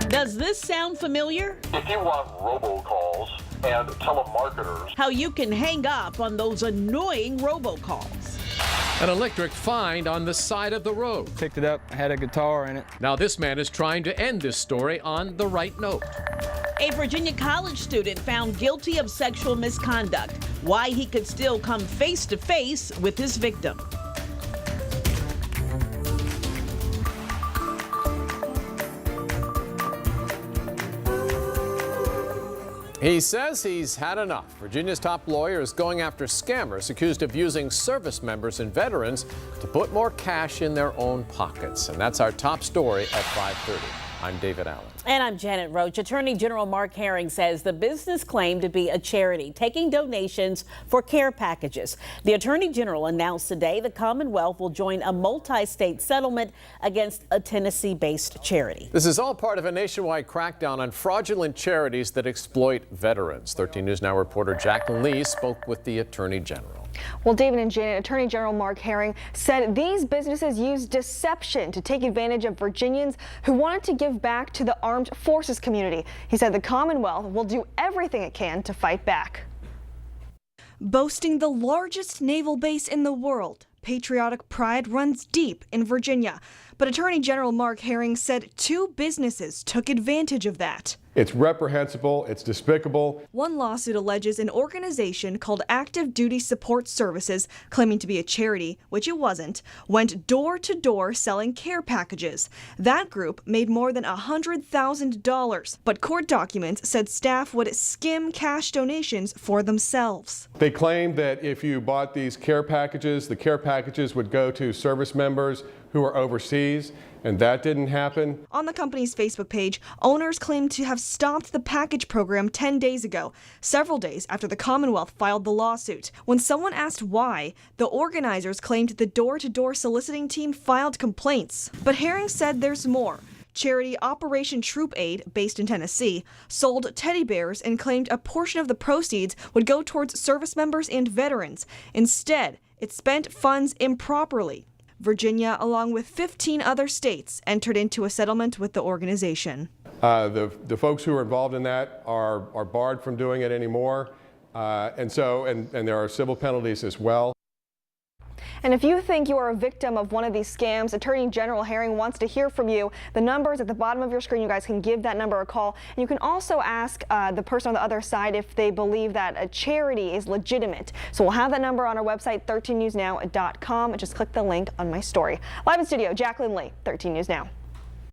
Does this sound familiar? If you want robocalls and telemarketers, how you can hang up on those annoying robocalls. An electric find on the side of the road. Picked it up, had a guitar in it. Now this man is trying to end this story on the right note. A Virginia college student found guilty of sexual misconduct. Why he could still come face to face with his victim. He says he's had enough. Virginia's top lawyer is going after scammers accused of using service members and veterans to put more cash in their own pockets. And that's our top story at 5:30. I'm David Allen. And I'm Janet Roach. Attorney General Mark Herring says the business claimed to be a charity taking donations for care packages. The Attorney General announced today the Commonwealth will join a multi-state settlement against a Tennessee-based charity. This is all part of a nationwide crackdown on fraudulent charities that exploit veterans. 13 News Now reporter Jacqueline Lee spoke with the Attorney General. Well, David and Janet, Attorney General Mark Herring said these businesses use deception to take advantage of Virginians who wanted to give back to the armed forces community. He said the Commonwealth will do everything it can to fight back. Boasting the largest naval base in the world, patriotic pride runs deep in Virginia. But Attorney General Mark Herring said 2 businesses took advantage of that. It's reprehensible, it's despicable. One lawsuit alleges an organization called Active Duty Support Services, claiming to be a charity, which it wasn't, went door to door selling care packages. That group made more than $100,000, but court documents said staff would skim cash donations for themselves. They claimed that if you bought these care packages, the care packages would go to service members who are overseas, and that didn't happen. On the company's Facebook page, owners claimed to have stopped the package program 10 days ago, several days after the Commonwealth filed the lawsuit. When someone asked why, the organizers claimed the door-to-door soliciting team filed complaints. But Herring said there's more. Charity Operation Troop Aid, based in Tennessee, sold teddy bears and claimed a portion of the proceeds would go towards service members and veterans. Instead, it spent funds improperly. Virginia, along with 15 other states, entered into a settlement with the organization. The folks who are involved in that are barred from doing it anymore, and there are civil penalties as well. And if you think you are a victim of one of these scams, Attorney General Herring wants to hear from you. The number is at the bottom of your screen. You guys can give that number a call. And you can also ask the person on the other side if they believe that a charity is legitimate. So we'll have that number on our website, 13newsnow.com. Just click the link on my story. Live in studio, Jacqueline Lee, 13 News Now.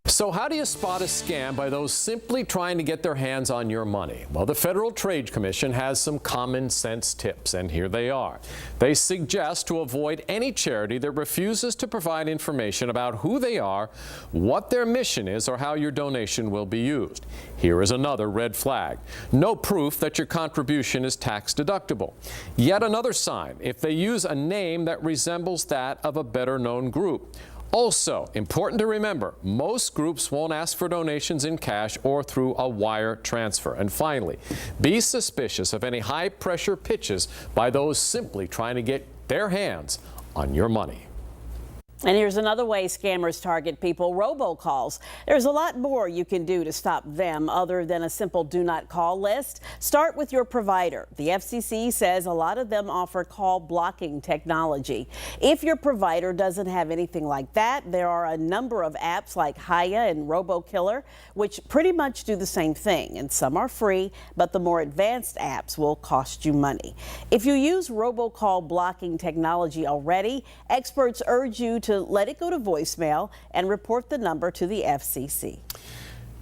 So how do you spot a scam by those simply trying to get their hands on your money? Well, the Federal Trade Commission has some common sense tips, and here they are. They suggest to avoid any charity that refuses to provide information about who they are, what their mission is, or how your donation will be used. Here is another red flag. No proof that your contribution is tax deductible. Yet another sign, if they use a name that resembles that of a better-known group. Also, important to remember, most groups won't ask for donations in cash or through a wire transfer. And finally, be suspicious of any high-pressure pitches by those simply trying to get their hands on your money. And here's another way scammers target people: robocalls. There's a lot more you can do to stop them other than a simple do not call list. Start with your provider. The FCC says a lot of them offer call blocking technology. If your provider doesn't have anything like that, there are a number of apps like Hiya and RoboKiller, which pretty much do the same thing. And some are free, but the more advanced apps will cost you money. If you use robocall blocking technology already, experts urge you to let it go to voicemail and report the number to the FCC.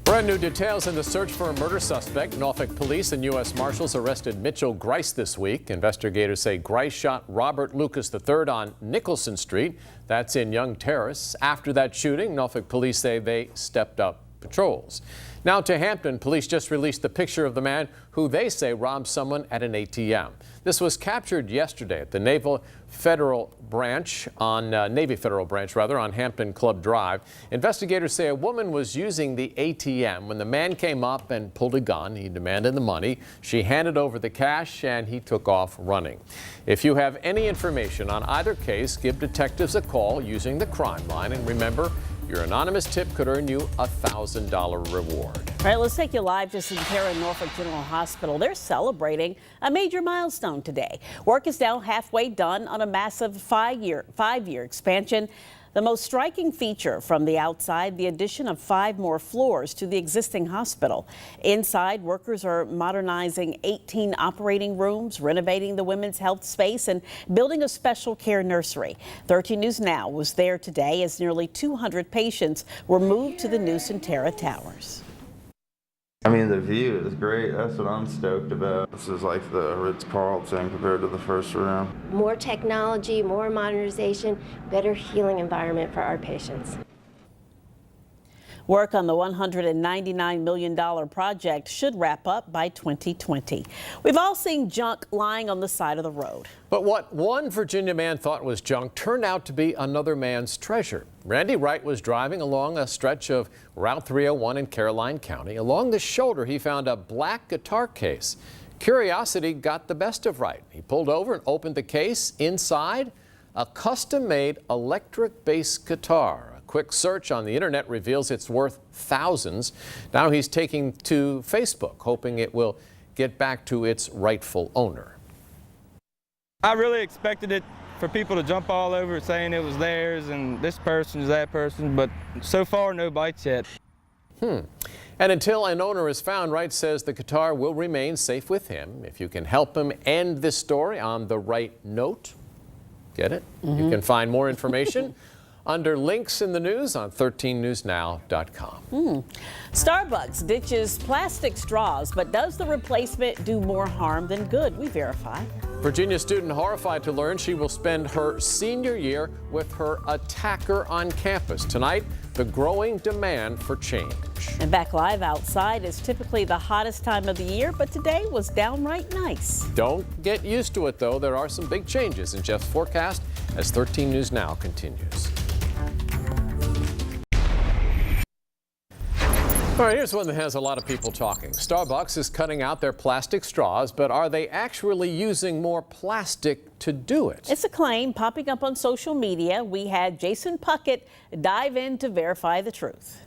Brand new details in the search for a murder suspect. Norfolk police and U.S. Marshals arrested Mitchell Grice this week. Investigators say Grice shot Robert Lucas III on Nicholson Street. That's in Young Terrace. After that shooting, Norfolk police say they stepped up patrols. Now to Hampton, police just released the picture of the man who they say robbed someone at an ATM. This was captured yesterday at the Navy Federal Branch on Hampton Club Drive. Investigators say a woman was using the ATM when the man came up and pulled a gun. He demanded the money. She handed over the cash and he took off running. If you have any information on either case, give detectives a call using the crime line. And remember, Your anonymous tip could earn you a $1,000 reward. All right, let's take you live to Centerra Norfolk General Hospital. They're celebrating a major milestone today. Work is now halfway done on a massive five-year expansion. The most striking feature from the outside, the addition of 5 more floors to the existing hospital. Inside, workers are modernizing 18 operating rooms, renovating the women's health space, and building a special care nursery. 13 News Now was there today as nearly 200 patients were moved to the new Centerra Towers. I mean, the view is great. That's what I'm stoked about. This is like the Ritz-Carlton compared to the first room. More technology, more modernization, better healing environment for our patients. Work on the $199 million project should wrap up by 2020. We've all seen junk lying on the side of the road. But what one Virginia man thought was junk turned out to be another man's treasure. Randy Wright was driving along a stretch of Route 301 in Caroline County. Along the shoulder, he found a black guitar case. Curiosity got the best of Wright. He pulled over and opened the case. Inside, a custom-made electric bass guitar. Quick search on the internet reveals it's worth thousands. Now he's taking to Facebook, hoping it will get back to its rightful owner. I really expected it for people to jump all over it saying it was theirs and this person is that person, but so far no bites yet. And until an owner is found, Wright says the guitar will remain safe with him. If you can help him end this story on the right note, get it? You can find more information under links in the news on 13newsnow.com. Starbucks ditches plastic straws, but does the replacement do more harm than good? We verify. Virginia student horrified to learn she will spend her senior year with her attacker on campus. Tonight, the growing demand for change. And back live outside is typically the hottest time of the year, but today was downright nice. Don't get used to it, though. There are some big changes in Jeff's forecast as 13 News Now continues. All right, here's one that has a lot of people talking. Starbucks is cutting out their plastic straws, but are they actually using more plastic to do it? It's a claim popping up on social media. We had Jason Puckett dive in to verify the truth.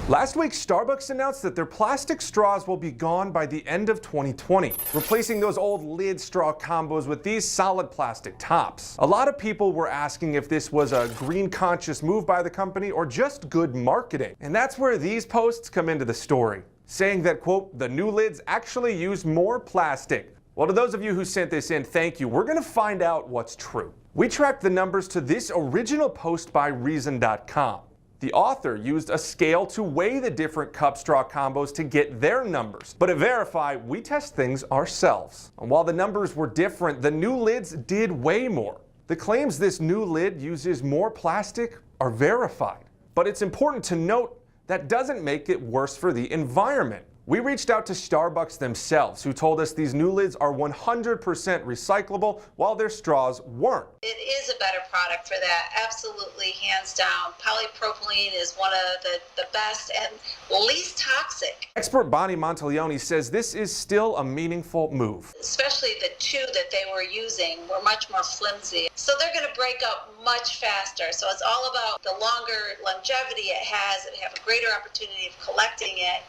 Last week, Starbucks announced that their plastic straws will be gone by the end of 2020, replacing those old lid straw combos with these solid plastic tops. A lot of people were asking if this was a green conscious move by the company or just good marketing. And that's where these posts come into the story, saying that, quote, the new lids actually use more plastic. Well, to those of you who sent this in, thank you. We're going to find out what's true. We tracked the numbers to this original post by Reason.com. The author used a scale to weigh the different cup straw combos to get their numbers. But at Verify, we test things ourselves. And while the numbers were different, the new lids did weigh more. The claims this new lid uses more plastic are verified. But it's important to note that doesn't make it worse for the environment. We reached out to Starbucks themselves, who told us these new lids are 100% recyclable, while their straws weren't. It is a better product for that, absolutely, hands down. Polypropylene is one of the best and least toxic. Expert Bonnie Montaglione says this is still a meaningful move. Especially the two that they were using were much more flimsy. So they're going to break up much faster. So it's all about the longer longevity it has and have a greater opportunity of collecting it,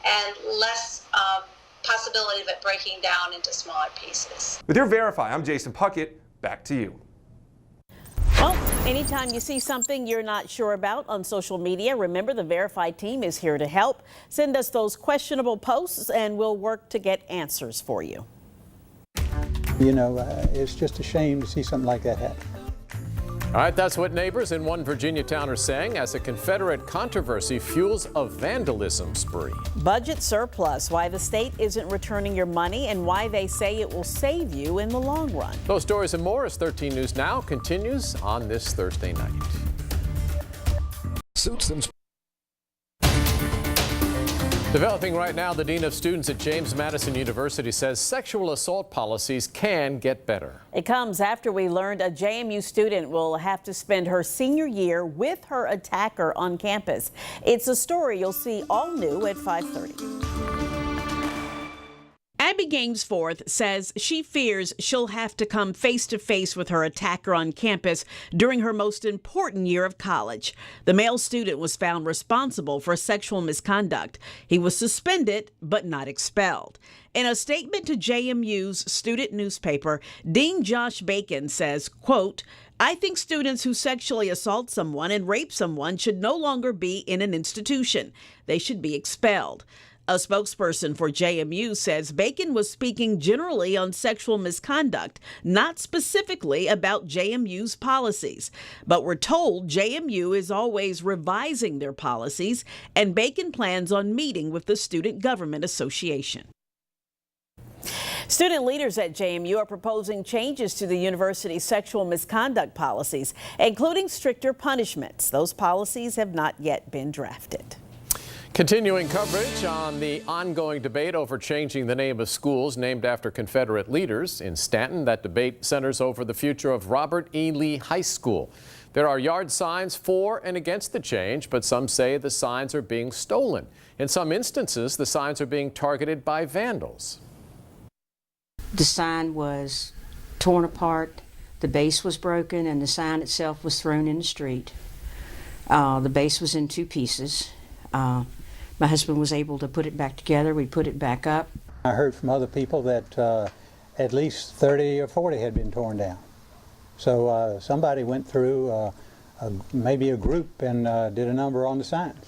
and less possibility of it breaking down into smaller pieces. With your Verify, I'm Jason Puckett. Back to you. Well, anytime you see something you're not sure about on social media, remember the Verify team is here to help. Send us those questionable posts and we'll work to get answers for you. You know, it's just a shame to see something like that happen. All right, that's what neighbors in one Virginia town are saying as a Confederate controversy fuels a vandalism spree. Budget surplus, why the state isn't returning your money and why they say it will save you in the long run. Those stories and more as 13 News Now continues on this Thursday night. Developing right now, the Dean of Students at James Madison University says sexual assault policies can get better. It comes after we learned a JMU student will have to spend her senior year with her attacker on campus. It's a story you'll see all new at 5:30. Gabby Gainsforth says she fears she'll have to come face to face with her attacker on campus during her most important year of college. The male student was found responsible for sexual misconduct. He was suspended but not expelled. In a statement to JMU's student newspaper, Dean Josh Bacon says, quote, "I think students who sexually assault someone and rape someone should no longer be in an institution. They should be expelled." A spokesperson for JMU says Bacon was speaking generally on sexual misconduct, not specifically about JMU's policies. But we're told JMU is always revising their policies, and Bacon plans on meeting with the Student Government Association. Student leaders at JMU are proposing changes to the university's sexual misconduct policies, including stricter punishments. Those policies have not yet been drafted. Continuing coverage on the ongoing debate over changing the name of schools named after Confederate leaders. In Stanton, that debate centers over the future of Robert E. Lee High School. There are yard signs for and against the change, but some say the signs are being stolen. In some instances, the signs are being targeted by vandals. The sign was torn apart, the base was broken, and the sign itself was thrown in the street. The base was in two pieces. My husband was able to put it back together. We put it back up. I heard from other people that at least 30 or 40 had been torn down. So somebody went through, maybe a group, and did a number on the signs.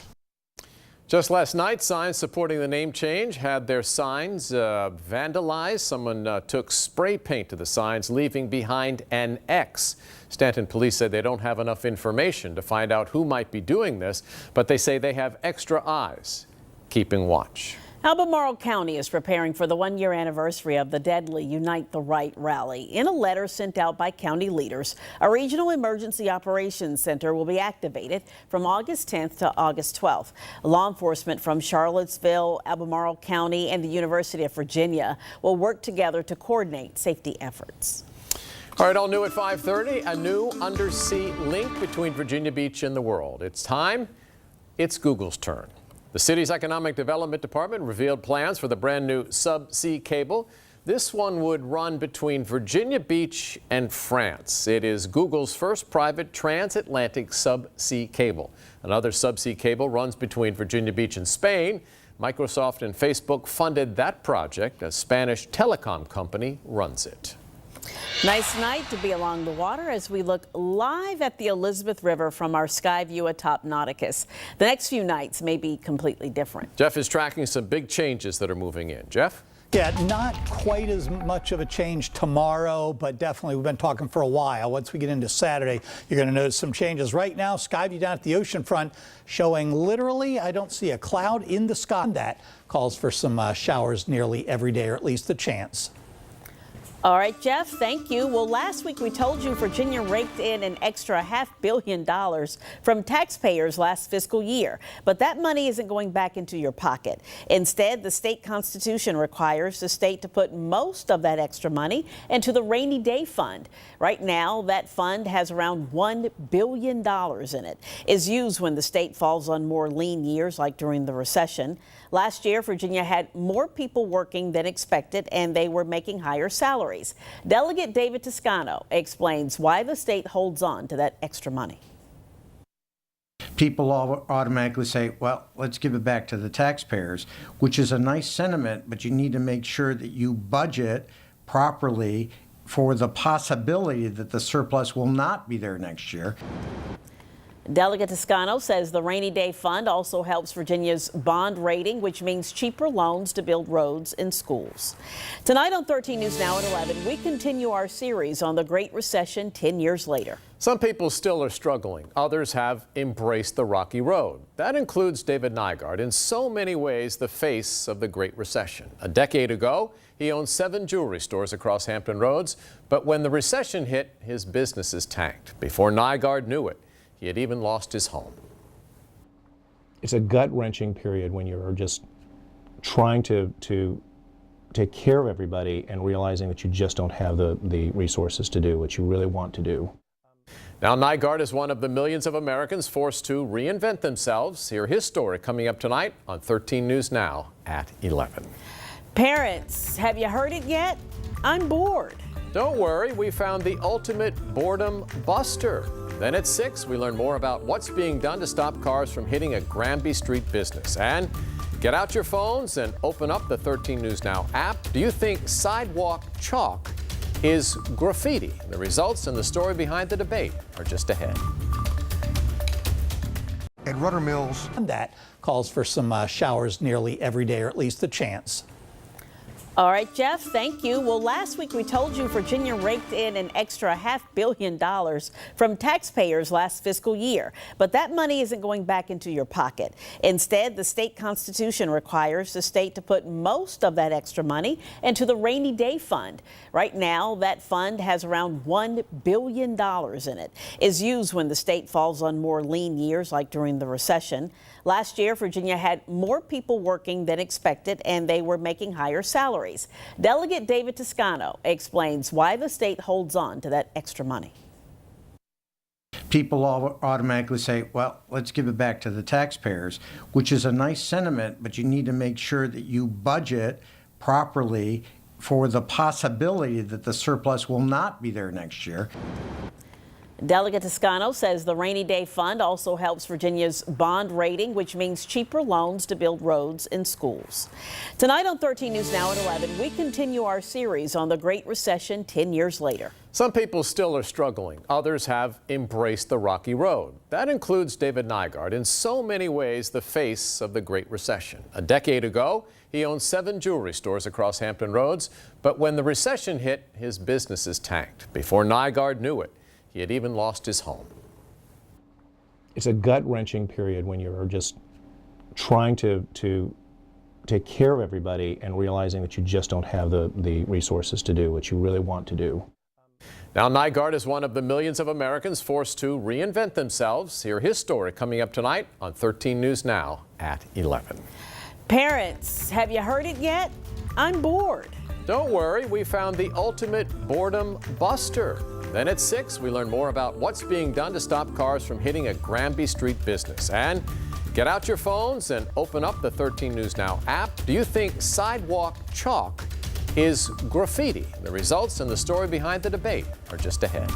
Just last night, signs supporting the name change had their signs vandalized. Someone took spray paint to the signs, leaving behind an X. Stanton police said they don't have enough information to find out who might be doing this, but they say they have extra eyes keeping watch. Albemarle County is preparing for the one-year anniversary of the deadly Unite the Right rally. In a letter sent out by county leaders, a regional emergency operations center will be activated from August 10th to August 12th. Law enforcement from Charlottesville, Albemarle County, and the University of Virginia will work together to coordinate safety efforts. All right, all new at 5:30, a new undersea link between Virginia Beach and the world. It's time. It's Google's turn. The city's Economic Development Department revealed plans for the brand new subsea cable. This one would run between Virginia Beach and France. It is Google's first private transatlantic subsea cable. Another subsea cable runs between Virginia Beach and Spain. Microsoft and Facebook funded that project. A Spanish telecom company runs it. Nice night to be along the water as we look live at the Elizabeth River from our sky view atop Nauticus. The next few nights may be completely different. Jeff is tracking some big changes that are moving in. Jeff? Yeah, not quite as much of a change tomorrow, but definitely we've been talking for a while. Once we get into Saturday, you're going to notice some changes. Right now, sky view down at the ocean front showing literally, I don't see a cloud in the sky. That calls for some showers nearly every day, or at least the chance. All right, Jeff, thank you. Well, last week we told you Virginia raked in an extra $500 million from taxpayers last fiscal year. But that money isn't going back into your pocket. Instead, the state constitution requires the state to put most of that extra money into the rainy day fund. Right now, that fund has around $1 billion in it. It's used when the state falls on more lean years, like during the recession. Last year, Virginia had more people working than expected, and they were making higher salaries. Delegate David Toscano explains why the state holds on to that extra money. People automatically say, well, let's give it back to the taxpayers, which is a nice sentiment, but you need to make sure that you budget properly for the possibility that the surplus will not be there next year. Delegate Toscano says the rainy day fund also helps Virginia's bond rating, which means cheaper loans to build roads and schools. Tonight on 13 News Now at 11, we continue our series on the Great Recession 10 years later. Some people still are struggling. Others have embraced the rocky road. That includes David Nygaard, in so many ways the face of the Great Recession. A decade ago, he owned 7 jewelry stores across Hampton Roads, but when the recession hit, his businesses tanked. Before Nygaard knew it, he had even lost his home. It's a gut-wrenching period when you're just trying to take care of everybody and realizing that you just don't have the resources to do what you really want to do. Now Nygaard is one of the millions of Americans forced to reinvent themselves. Hear his story coming up tonight on 13 News Now at 11. Parents, have you heard it yet? I'm bored. Don't worry, we found the ultimate boredom buster. Then at 6, we learn more about what's being done to stop cars from hitting a Granby Street business. And get out your phones and open up the 13 News Now app. Do you think sidewalk chalk is graffiti? The results and the story behind the debate are just ahead. At Rudder Mills. That calls for some showers nearly every day, or at least the chance. All right, Jeff, thank you. Well, last week we told you Virginia raked in an extra $500 million from taxpayers last fiscal year. But that money isn't going back into your pocket. Instead, the state constitution requires the state to put most of that extra money into the rainy day fund. Right now, that fund has around $1 billion in it. It's used when the state falls on more lean years, like during the recession. Last year, Virginia had more people working than expected, and they were making higher salaries. Delegate David Toscano explains why the state holds on to that extra money. People automatically say, well, let's give it back to the taxpayers, which is a nice sentiment, but you need to make sure that you budget properly for the possibility that the surplus will not be there next year. Delegate Toscano says the rainy day fund also helps Virginia's bond rating, which means cheaper loans to build roads and schools. Tonight on 13 News Now at 11, we continue our series on the Great Recession 10 years later. Some people still are struggling. Others have embraced the rocky road. That includes David Nygaard, in so many ways the face of the Great Recession. A decade ago, he owned 7 jewelry stores across Hampton Roads, but when the recession hit, his businesses tanked. Before Nygaard knew it, he had even lost his home. It's a gut-wrenching period when you're just trying to take care of everybody and realizing that you just don't have the resources to do what you really want to do. Now, Nygaard is one of the millions of Americans forced to reinvent themselves. Hear his story coming up tonight on 13 News Now at 11. Parents, have you heard it yet? I'm bored. Don't worry, we found the ultimate boredom buster. Then at 6, we learn more about what's being done to stop cars from hitting a Granby Street business. And get out your phones and open up the 13 News Now app. Do you think sidewalk chalk is graffiti? The results and the story behind the debate are just ahead.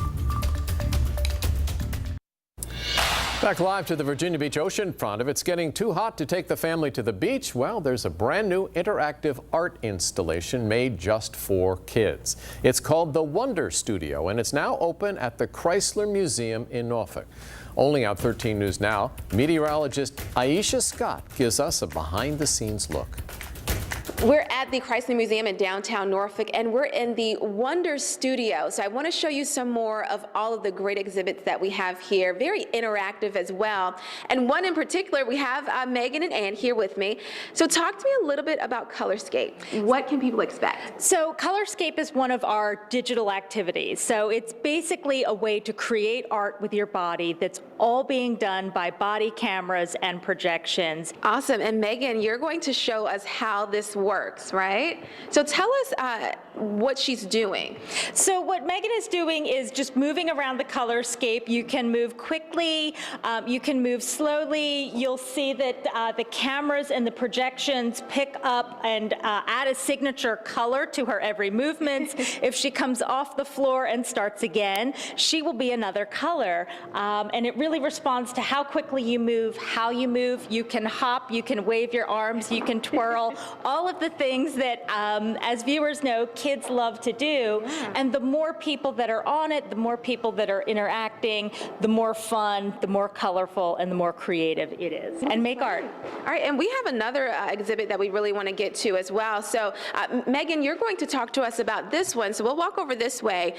Back live to the Virginia Beach oceanfront. If it's getting too hot to take the family to the beach, well, there's a brand new interactive art installation made just for kids. It's called the Wonder Studio, and it's now open at the Chrysler Museum in Norfolk. Only on 13 News Now, meteorologist Aisha Scott gives us a behind-the-scenes look. We're at the Chrysler Museum in downtown Norfolk, and we're in the Wonder Studio. So I want to show you some more of all of the great exhibits that we have here. Very interactive as well. And one in particular, we have Megan and Ann here with me. So talk to me a little bit about Colorscape. What can people expect? So Colorscape is one of our digital activities. So it's basically a way to create art with your body that's all being done by body cameras and projections. Awesome. And Megan, you're going to show us how this works, right? So tell us what she's doing. So what Megan is doing is just moving around the Colorscape. You can move quickly, you can move slowly. You'll see that the cameras and the projections pick up and add a signature color to her every movement. If she comes off the floor and starts again, she will be another color. And it really responds to how quickly you move, how you move. You can hop, you can wave your arms, you can twirl, all of the things that, as viewers know, kids love to do. And the more people that are on it, the more people that are interacting, the more fun, the more colorful, and the more creative it is. And make art. All right, and we have another exhibit that we really want to get to as well. So, Megan, you're going to talk to us about this one. So we'll walk over this way.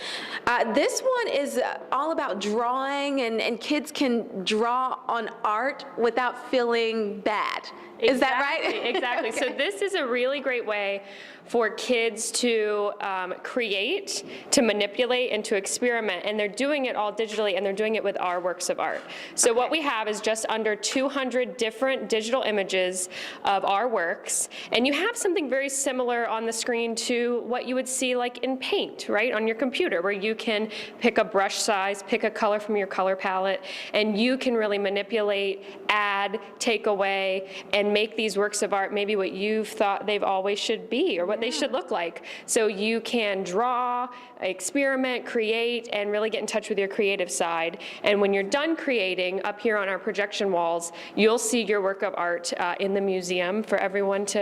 This one is all about drawing, and kids can draw on art without feeling bad. Is that right? Exactly. Okay. So this is a really great way for kids to create, to manipulate, and to experiment. And they're doing it all digitally, and they're doing it with our works of art. So what we have is just under 200 different digital images of our works. And you have something very similar on the screen to what you would see like in paint, right, on your computer, where you can pick a brush size, pick a color from your color palette, and you can really manipulate, add, take away, and make these works of art maybe what you've thought they they've always should be or what they should look like. So you can draw, experiment, create, and really get in touch with your creative side. And when you're done creating, up here on our projection walls, you'll see your work of art in the museum for everyone to